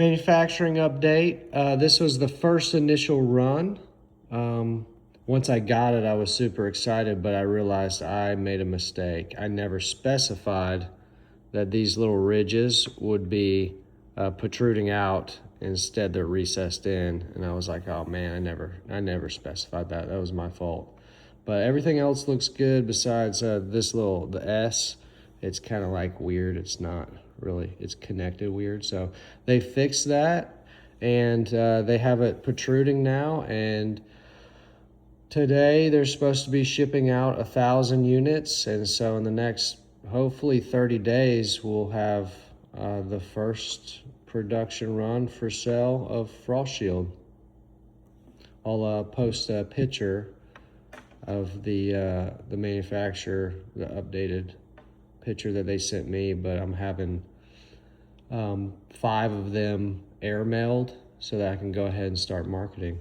Manufacturing update. This was the first initial run. Once I got it, I was super excited, but I realized I made a mistake. I never specified that these little ridges would be protruding out. Instead, they're recessed in, and I was like, "Oh man, I never specified that. That was my fault." But everything else looks good besides the S. It's kind of like weird. It's not really, it's connected weird. So they fixed that, and they have it protruding now. And today they're supposed to be shipping out 1,000 units. And so in the next, hopefully 30 days, we'll have the first production run for sale of Frost Shield. I'll post a picture of the manufacturer, the updated picture that they sent me, but I'm having 5 of them air mailed so that I can go ahead and start marketing.